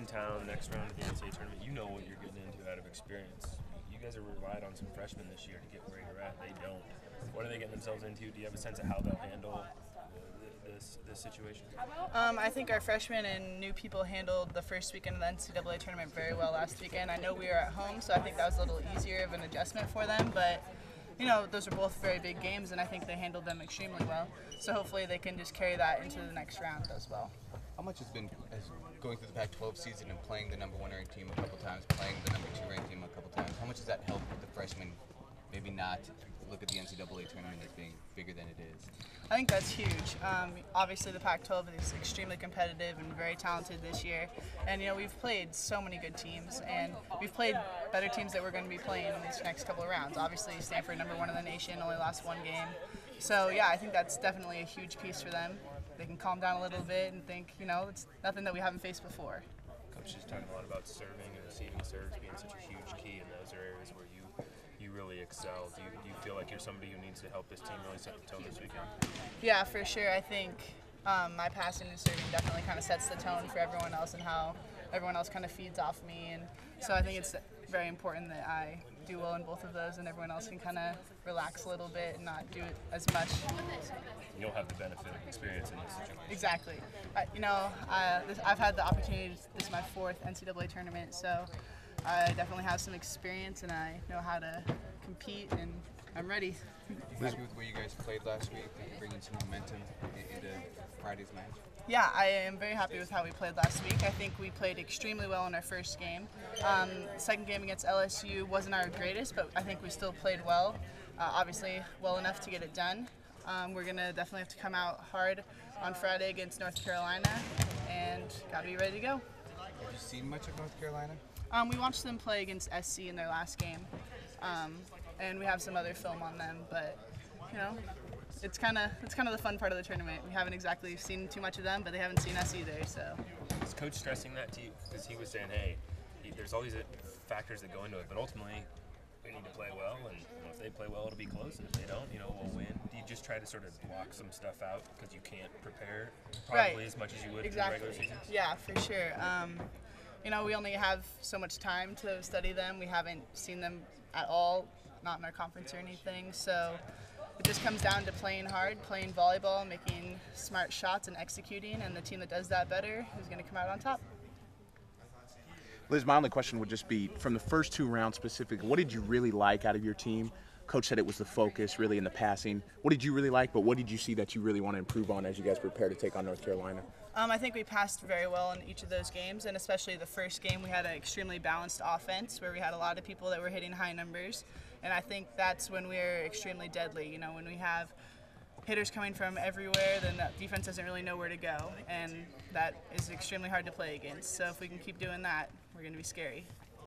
town next round of the NCAA tournament. You know what you're getting into out of experience. You guys have relied on some freshmen this year to get where you're at. They don't. What are they getting themselves into? Do you have a sense of how they'll handle this situation? I think our freshmen and new people handled the first weekend of the NCAA tournament very well last weekend. I know we were at home, so I think that was a little easier of an adjustment for them, but you know, those are both very big games, and I think they handled them extremely well. So hopefully they can just carry that into the next round as well. How much has been going through the Pac-12 season and playing the number 1 ranked team a couple times, playing the number 2 ranked team a couple times? How much does that help the freshmen maybe not look at the NCAA tournament as being bigger than it is? I think that's huge. Obviously, the Pac-12 is extremely competitive and very talented this year. And, you know, we've played so many good teams, and we've played better teams that we're going to be playing in these next couple of rounds. Obviously, Stanford, number 1 in the nation, only lost 1 game. So, yeah, I think that's definitely a huge piece for them. They can calm down a little bit and think, you know, it's nothing that we haven't faced before. Coach is talking a lot about serving and receiving serves being such a huge key, and those are areas where you really excel. Do you feel like you're somebody who needs to help this team really set the tone this weekend? Yeah, for sure. I think my passing and serving definitely kind of sets the tone for everyone else and how everyone else kind of feeds off me. And so I think it's very important that I do well in both of those and everyone else can kind of relax a little bit and not do it as much. You'll have the benefit of experience in this situation. Exactly. I've had the opportunity, this is my 4th NCAA tournament, so I definitely have some experience and I know how to compete, and I'm ready. You happy with where you guys played last week and bringing some momentum into Friday's match? Yeah, I am very happy with how we played last week. I think we played extremely well in our first game. Second game against LSU wasn't our greatest, but I think we still played well. Obviously, well enough to get it done. We're going to definitely have to come out hard on Friday against North Carolina, and got to be ready to go. Have you seen much of North Carolina? We watched them play against SC in their last game, and we have some other film on them. But you know, it's kind of the fun part of the tournament. We haven't exactly seen too much of them, but they haven't seen us either. So, is Coach stressing that to you? Because he was saying, hey, there's all these factors that go into it, but ultimately we need to play well, and you know, if they play well, it'll be close, and if they don't, you know, we'll win. Do you just try to sort of block some stuff out because you can't prepare probably as much as you would in the regular season? Yeah, for sure. You know, we only have so much time to study them. We haven't seen them at all, not in our conference or anything. So it just comes down to playing hard, playing volleyball, making smart shots and executing, and the team that does that better is going to come out on top. Liz, my only question would just be, from the first 2 rounds specifically, what did you really like out of your team? Coach said it was the focus, really, in the passing. What did you really like, but what did you see that you really want to improve on as you guys prepare to take on North Carolina? I think we passed very well in each of those games, and especially the first game, we had an extremely balanced offense where we had a lot of people that were hitting high numbers, and I think that's when we're extremely deadly. You know, when we have hitters coming from everywhere, then the defense doesn't really know where to go, and that is extremely hard to play against. So if we can keep doing that, we're going to be scary.